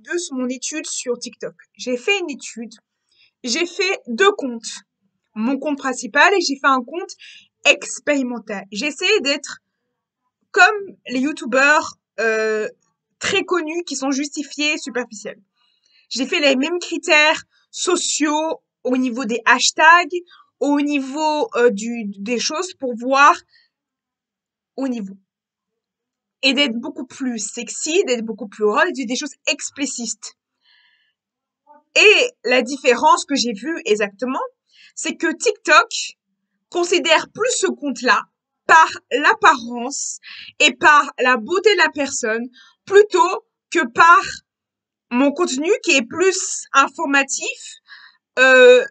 de mon étude sur TikTok. J'ai fait une étude, j'ai fait 2 comptes. Mon compte principal et j'ai fait un compte expérimental. J'ai essayé d'être comme les youtubeurs très connus qui sont justifiés superficiels. J'ai fait les mêmes critères sociaux au niveau des hashtags, au niveau des choses pour voir au niveau. Et d'être beaucoup plus sexy, d'être beaucoup plus raw, de dire des choses explicites. Et la différence que j'ai vue exactement, c'est que TikTok considère plus ce compte-là par l'apparence et par la beauté de la personne plutôt que par mon contenu qui est plus informatif, euh,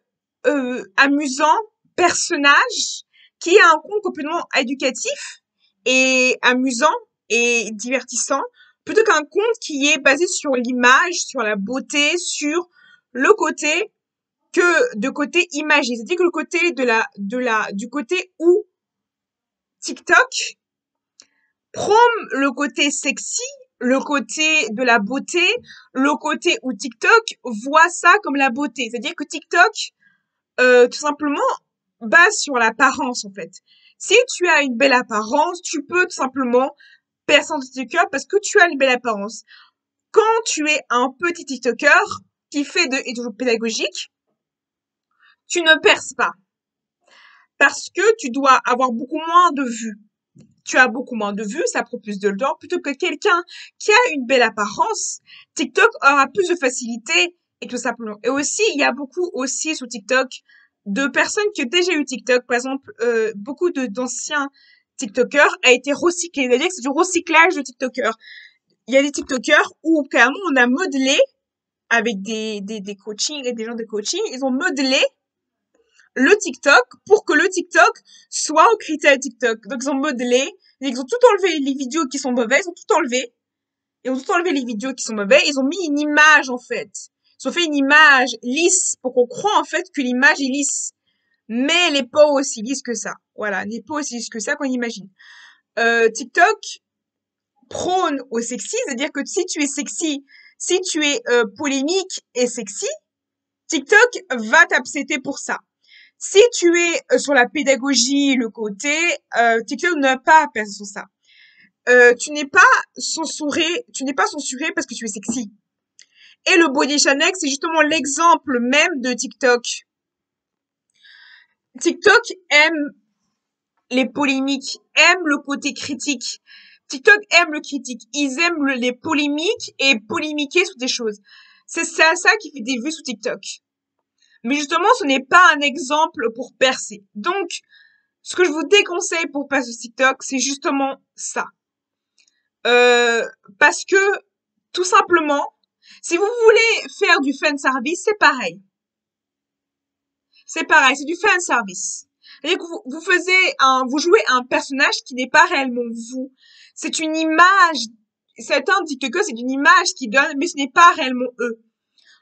amusant, personnage, qui a un compte complètement éducatif et amusant et divertissant, plutôt qu'un compte qui est basé sur l'image, sur la beauté, sur le côté de côté imagé. C'est-à-dire que le côté du côté où TikTok prône le côté sexy, le côté de la beauté, le côté où TikTok voit ça comme la beauté. C'est-à-dire que TikTok, tout simplement, base sur l'apparence, en fait. Si tu as une belle apparence, tu peux tout simplement percer ton TikToker parce que tu as une belle apparence. Quand tu es un petit TikToker qui fait est toujours pédagogique, tu ne perces pas. Parce que tu dois avoir beaucoup moins de vues. Tu as beaucoup moins de vues, ça prend plus de temps, plutôt que quelqu'un qui a une belle apparence. TikTok aura plus de facilité et tout simplement. Et aussi, il y a beaucoup aussi sur TikTok de personnes qui ont déjà eu TikTok. Par exemple, beaucoup d'anciens TikTokers a été recyclé. C'est-à-dire que c'est du recyclage de TikTokers. Il y a des TikTokers où carrément on a modelé avec des coachings et des gens de coaching, ils ont modelé le TikTok pour que le TikTok soit aux critères TikTok. Donc, ils ont modelé, ils ont tout enlevé les vidéos qui sont mauvaises, ils ont tout enlevé. Ils ont tout enlevé les vidéos qui sont mauvaises, ils ont mis une image, en fait. Ils ont fait une image lisse pour qu'on croit, en fait, que l'image est lisse. Mais elle n'est pas aussi lisse que ça. Voilà, elle n'est pas aussi lisse que ça qu'on imagine. TikTok prône au sexy, c'est-à-dire que si tu es sexy, si tu es polémique et sexy, TikTok va t'accepter pour ça. Si tu es sur la pédagogie, le côté, TikTok n'a pas personne sur ça. Tu n'es pas censuré parce que tu es sexy. Et le body shaming, c'est justement l'exemple même de TikTok. TikTok aime les polémiques, aime le côté critique. TikTok aime le critique. Ils aiment les polémiques et polémiquer sur des choses. C'est ça qui fait des vues sur TikTok. Mais justement, ce n'est pas un exemple pour percer. Donc, ce que je vous déconseille pour passer sur TikTok, c'est justement ça. Parce que, tout simplement, si vous voulez faire du fan service, c'est pareil. C'est pareil, c'est du fan service. C'est-à-dire que vous jouez un personnage qui n'est pas réellement vous. C'est une image. Certains TikTokers, c'est une image qu'ils donnent, mais ce n'est pas réellement eux.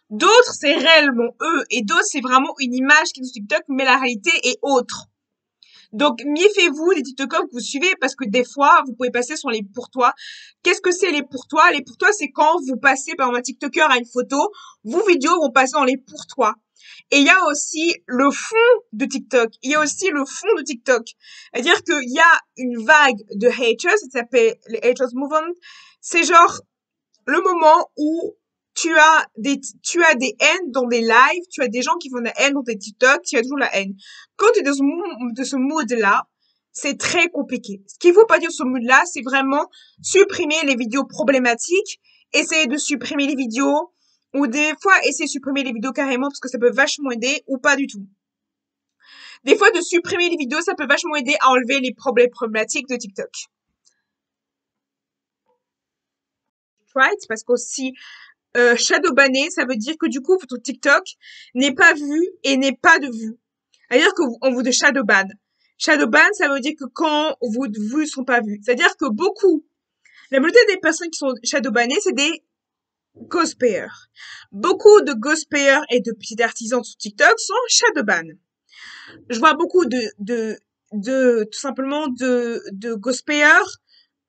D'autres, c'est réellement eux. Et d'autres, c'est vraiment une image qui est sur TikTok, mais la réalité est autre. Donc, méfiez-vous des TikTokers que vous suivez parce que des fois, vous pouvez passer sur les pour toi. Qu'est-ce que c'est les pour toi? Les pour toi, c'est quand vous passez, par exemple, un TikToker à une photo, vos vidéos vont passer dans les pour toi. Et il y a aussi le fond de TikTok. Il y a aussi le fond de TikTok. C'est-à-dire qu'il y a une vague de haters, ça s'appelle les haters movement. C'est genre le moment où tu as des haines dans des lives, tu as des gens qui font de la haine dans tes TikTok, tu as toujours la haine. Quand tu es dans ce mood-là, c'est très compliqué. Ce qu'il faut pas dire ce mood-là, c'est vraiment supprimer les vidéos problématiques, essayer de supprimer les vidéos, ou des fois essayer de supprimer les vidéos carrément parce que ça peut vachement aider, ou pas du tout. Des fois, de supprimer les vidéos, ça peut vachement aider à enlever les problèmes problématiques de TikTok. Right? Parce qu'aussi, shadow banner, ça veut dire que du coup, votre TikTok n'est pas vu et n'est pas de vue. C'est-à-dire qu'on vous de shadow ban. Shadow ban, ça veut dire que quand vos vues sont pas vues. C'est-à-dire que la majorité des personnes qui sont shadow bannées, c'est des cosplayers. Beaucoup de cosplayers et de petits artisans sur TikTok sont shadow ban. Je vois beaucoup tout simplement de cosplayers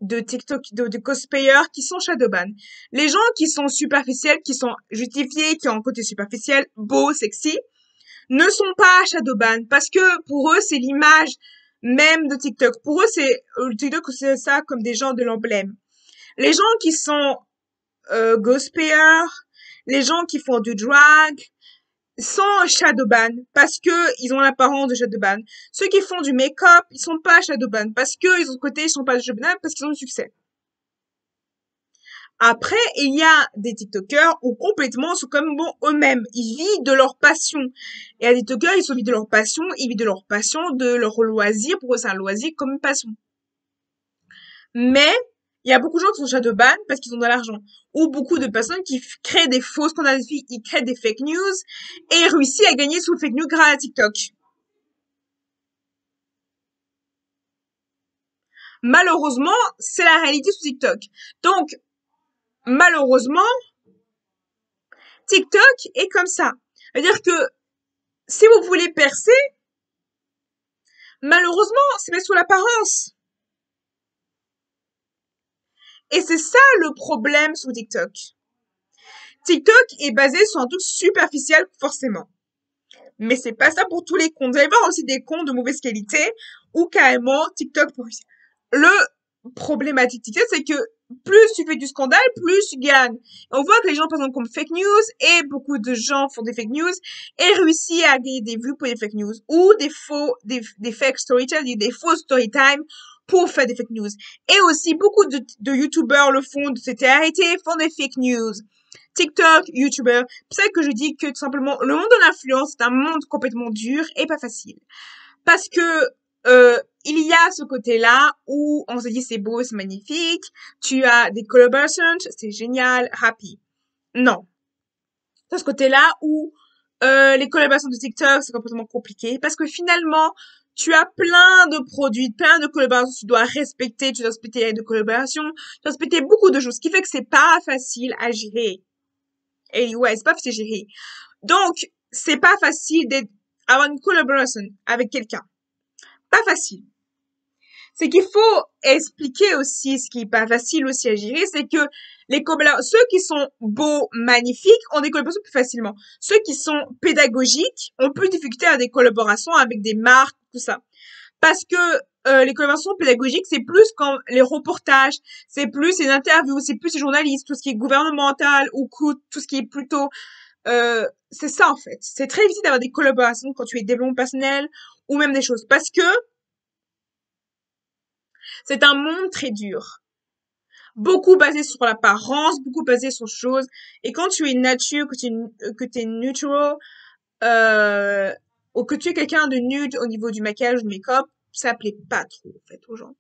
de TikTok, de cosplayers qui sont shadowban. Les gens qui sont superficiels, qui sont justifiés, qui ont un côté superficiel, beau, sexy, ne sont pas shadowban parce que pour eux, c'est l'image même de TikTok. Pour eux, c'est TikTok, c'est ça comme des gens de l'emblème. Les gens qui sont cosplayers, les gens qui font du drag, sont shadowban parce que ils ont l'apparence de shadowban. Ceux qui font du make-up, ils sont pas shadowban parce que ils ont côté, ils sont pas shadowban parce qu'ils ont du succès. Après, il y a des TikTokers où complètement sont comme bon eux-mêmes. Ils vivent de leur passion. Et il y a des TikTokers, ils sont vivent de leur passion, ils vivent de leur passion, de leur loisir. Pour eux, c'est un loisir comme une passion. Mais, il y a beaucoup de gens qui sont shadowban parce qu'ils ont de l'argent. Ou beaucoup de personnes qui créent des fausses candidatures, ils créent des fake news et réussissent à gagner sous fake news grâce à TikTok. Malheureusement, c'est la réalité sous TikTok. Donc, malheureusement, TikTok est comme ça. C'est-à-dire que si vous voulez percer, malheureusement, c'est fait sous l'apparence. Et c'est ça le problème sur TikTok. TikTok est basé sur un truc superficiel, forcément. Mais c'est pas ça pour tous les comptes. Vous allez voir aussi des comptes de mauvaise qualité ou carrément TikTok pour le problématique TikTok, c'est que plus tu fais du scandale, plus tu gagnes. On voit que les gens, par exemple, comme fake news, et beaucoup de gens font des fake news, et réussissent à gagner des vues pour des fake news, ou des fake storytelling, des faux story time pour faire des fake news. Et aussi, beaucoup de YouTubers le font, de cette arrêté, font des fake news. TikTok, YouTuber. C'est ça que je dis que tout simplement, le monde de l'influence, c'est un monde complètement dur et pas facile. Parce que, il y a ce côté-là où on se dit c'est beau, c'est magnifique, tu as des collaborations, c'est génial, happy. Non. C'est ce côté-là où les collaborations de TikTok, c'est complètement compliqué parce que finalement, tu as plein de produits, plein de collaborations, tu dois respecter, tu dois respecter les règles de collaboration, tu dois respecter beaucoup de choses, ce qui fait que c'est pas facile à gérer. Et ouais, c'est pas facile à gérer. Donc, c'est pas facile d'avoir une collaboration avec quelqu'un. Pas facile. C'est qu'il faut expliquer aussi ce qui est pas facile aussi à gérer, c'est que ceux qui sont beaux, magnifiques, ont des collaborations plus facilement. Ceux qui sont pédagogiques ont plus de difficulté à des collaborations avec des marques, tout ça. Parce que les collaborations pédagogiques, c'est plus quand les reportages, c'est plus les interviews, c'est plus les journalistes, tout ce qui est gouvernemental ou tout ce qui est plutôt c'est ça en fait. C'est très difficile d'avoir des collaborations quand tu es développement personnel ou même des choses parce que c'est un monde très dur. Beaucoup basé sur l'apparence, beaucoup basé sur choses. Et quand tu es nature, que tu es neutral, euh, ou que tu es quelqu'un de nude au niveau du maquillage, du make-up, ça plaît pas trop, en fait, aux gens.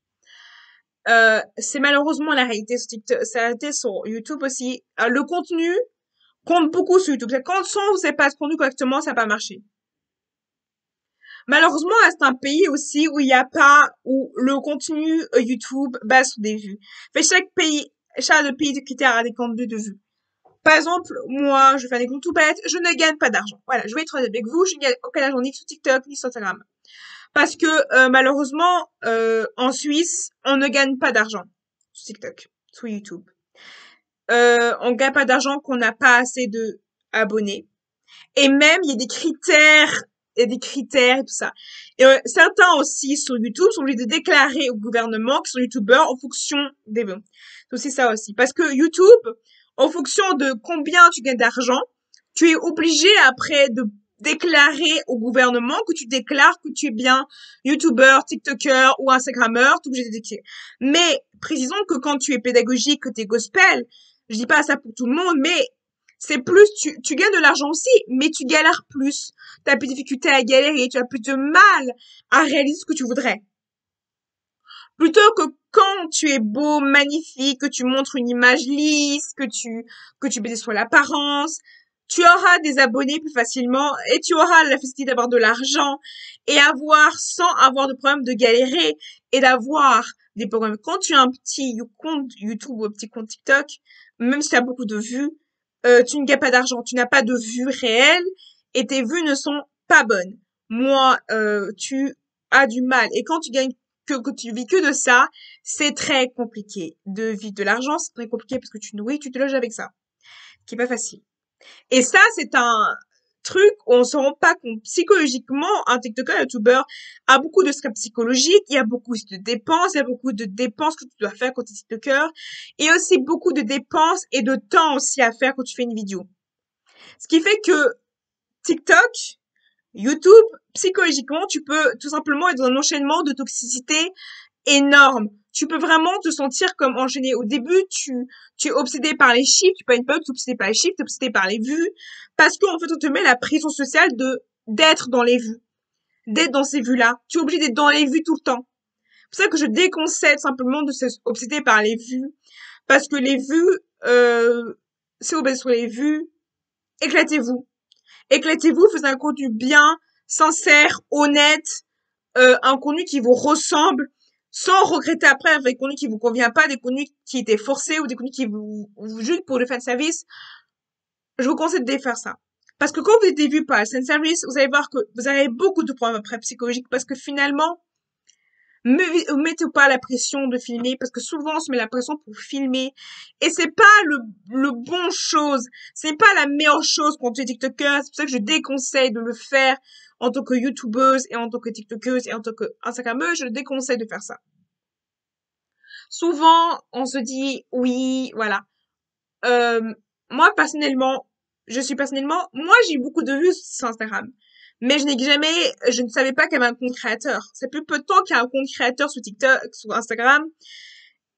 C'est malheureusement la réalité sur TikTok, c'est la réalité sur YouTube aussi. Le contenu compte beaucoup sur YouTube. Quand son vous savez pas ce contenu correctement, ça va pas marcher. Malheureusement, c'est un pays aussi où il n'y a pas, où le contenu YouTube base sur des vues. Fait chaque pays de critères a des contenus de vues. Par exemple, moi, je fais des comptes tout bêtes, je ne gagne pas d'argent. Voilà, je vais être honnête avec vous, je ne gagne aucun argent ni sur TikTok, ni sur Instagram. Parce que, malheureusement, en Suisse, on ne gagne pas d'argent sur TikTok, sur YouTube. On gagne pas d'argent qu'on n'a pas assez de abonnés. Et même, il y a des critères et tout ça. Et certains aussi sur YouTube sont obligés de déclarer au gouvernement qu'ils sont youtubeurs en fonction des vues. C'est aussi ça aussi. Parce que YouTube, en fonction de combien tu gagnes d'argent, tu es obligé après de déclarer au gouvernement que tu déclares que tu es bien youtubeur, tiktoker ou instagrammeur, tu es obligé de déclarer. Mais précisons que quand tu es pédagogique, que tu es gospel, je dis pas ça pour tout le monde, mais c'est plus, tu gagnes de l'argent aussi, mais tu galères plus. Tu as plus de difficultés à galérer, tu as plus de mal à réaliser ce que tu voudrais. Plutôt que quand tu es beau, magnifique, que tu montres une image lisse, que tu baises sur l'apparence, tu auras des abonnés plus facilement et tu auras la facilité d'avoir de l'argent et sans avoir de problème de galérer et d'avoir des problèmes. Quand tu as un petit compte YouTube ou un petit compte TikTok, même si tu as beaucoup de vues, tu ne gagnes pas d'argent, tu n'as pas de vues réelles et tes vues ne sont pas bonnes. Moi, tu as du mal. Et quand tu gagnes que tu vis que de ça, c'est très compliqué. De vivre de l'argent, c'est très compliqué parce que tu nourris, tu te loges avec ça, qui est pas facile. Et ça, c'est un truc où on se rend pas compte. Psychologiquement, un TikToker, un YouTuber a beaucoup de stress psychologique, il y a beaucoup de dépenses, il y a beaucoup de dépenses que tu dois faire quand tu es TikToker, et aussi beaucoup de dépenses et de temps aussi à faire quand tu fais une vidéo. Ce qui fait que TikTok, YouTube, psychologiquement, tu peux tout simplement être dans un enchaînement de toxicité énorme. Tu peux vraiment te sentir comme enchaîné. Au début, tu es obsédé par les chiffres, tu peux pas être obsédé par les chiffres, tu es obsédé par les vues, parce qu'en fait, on te met la pression sociale d'être dans les vues, d'être dans ces vues-là. Tu es obligé d'être dans les vues tout le temps. C'est pour ça que je déconseille simplement de se obséder par les vues, parce que les vues, c'est obsédé sur les vues, éclatez-vous. Éclatez-vous, faites un contenu bien, sincère, honnête, un contenu qui vous ressemble, sans regretter après avec des contenus qui vous convient pas, des contenus qui étaient forcés ou des contenus qui vous juste pour le fan service. Je vous conseille de faire ça. Parce que quand vous êtes vu par le fan service, vous allez voir que vous avez beaucoup de problèmes après psychologiques parce que finalement, ne mettez pas la pression de filmer parce que souvent on se met la pression pour filmer et c'est pas le bon chose, c'est pas la meilleure chose quand tu es TikToker. C'est pour ça que je déconseille de le faire en tant que YouTubeuse et en tant que TikTokeuse et en tant que Instagrammeuse. Je déconseille de faire ça. Souvent on se dit oui, voilà. Euh, moi personnellement, moi j'ai eu beaucoup de vues sur Instagram. Mais je ne savais pas qu'il y avait un compte créateur. C'est plus peu de temps qu'il y a un compte créateur sur TikTok, sur Instagram.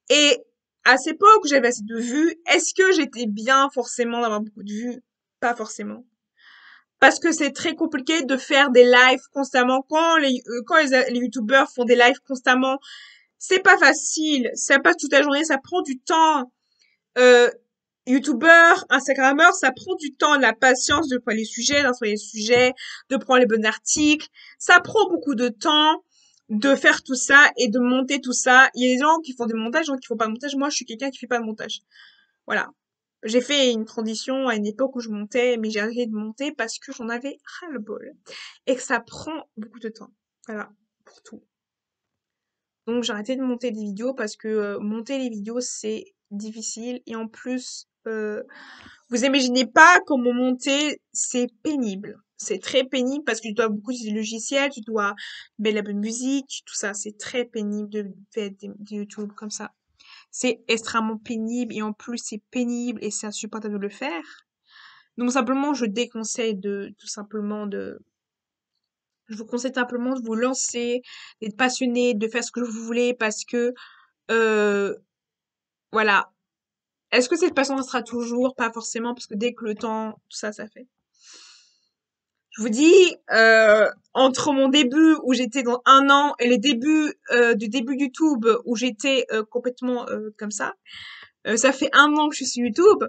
Et à cette époque où j'avais assez de vues, est-ce que j'étais bien forcément d'avoir beaucoup de vues? Pas forcément. Parce que c'est très compliqué de faire des lives constamment. Les youtubeurs font des lives constamment, c'est pas facile. Ça passe toute la journée, ça prend du temps. Euh, YouTubeur, Instagrammeur, ça prend du temps, de la patience de prendre les sujets, d'instruire les sujets, de prendre les bons articles. Ça prend beaucoup de temps de faire tout ça et de monter tout ça. Il y a des gens qui font des montages, des gens qui font pas de montage. Moi, je suis quelqu'un qui fait pas de montage. Voilà. J'ai fait une transition à une époque où je montais, mais j'ai arrêté de monter parce que j'en avais ras-le-bol. Et que ça prend beaucoup de temps. Voilà. Pour tout. Donc, j'ai arrêté de monter des vidéos parce que monter les vidéos, c'est difficile. Et en plus, vous imaginez pas comment monter, c'est pénible. C'est très pénible parce que tu dois beaucoup utiliser le logiciel, tu dois mettre la bonne musique, tout ça. C'est très pénible de faire des YouTube comme ça. C'est extrêmement pénible et en plus c'est pénible et c'est insupportable de le faire. Donc simplement, je vous conseille simplement de vous lancer, d'être passionné, de faire ce que vous voulez parce que, euh, voilà. Est-ce que cette passion sera toujours? Pas forcément parce que dès que le temps, tout ça, ça fait. Je vous dis, entre mon début où j'étais dans un an et les débuts du début YouTube où j'étais complètement comme ça fait un an que je suis sur YouTube.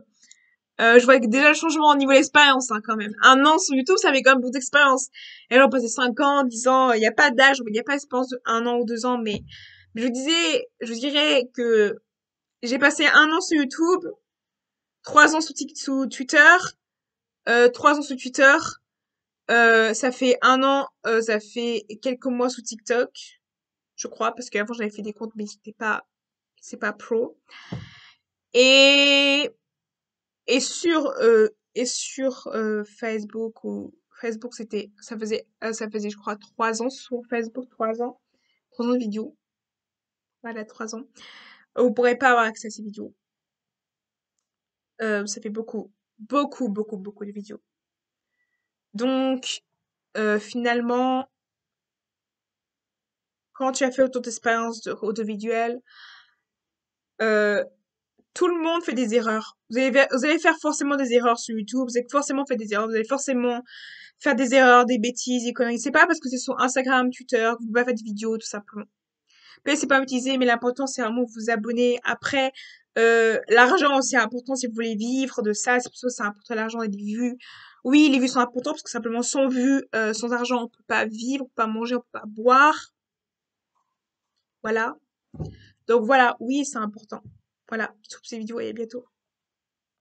Je vois que déjà le changement au niveau de l'expérience hein, quand même. Un an sur YouTube, ça fait quand même beaucoup d'expérience. Et alors passer 5 ans, 10 ans, il n'y a pas d'âge, il n'y a pas d'expérience de 1 an ou 2 ans, mais je dirais que j'ai passé un an sur YouTube, 3 ans sur Twitter, 3 ans sur Twitter. Ça fait un an, ça fait quelques mois sous TikTok, je crois, parce qu'avant j'avais fait des comptes, mais c'est pas pro. Et, et sur Facebook ou Facebook ça faisait je crois 3 ans sur Facebook, 3 ans de vidéos. Voilà, 3 ans. Vous pourrez pas avoir accès à ces vidéos. Ça fait beaucoup de vidéos. Donc, finalement, quand tu as fait autant d'expériences audiovisuelles, euh, tout le monde fait des erreurs. Vous allez faire forcément des erreurs sur YouTube, vous allez forcément faire des erreurs, vous allez forcément faire des erreurs, des bêtises, des conneries. C'est pas parce que c'est sur Instagram, Twitter, que vous pouvez pas faire des vidéos, tout simplement. Puis c'est pas utiliser, mais l'important c'est vraiment vous abonner. Après, l'argent c'est important si vous voulez vivre de ça, c'est pour ça que c'est important l'argent et les vues. Oui, les vues sont importantes parce que simplement sans vues, sans argent, on peut pas vivre, on peut pas manger, on peut pas boire. Voilà. Donc voilà, oui, c'est important. Voilà, je trouve ces vidéos et à bientôt.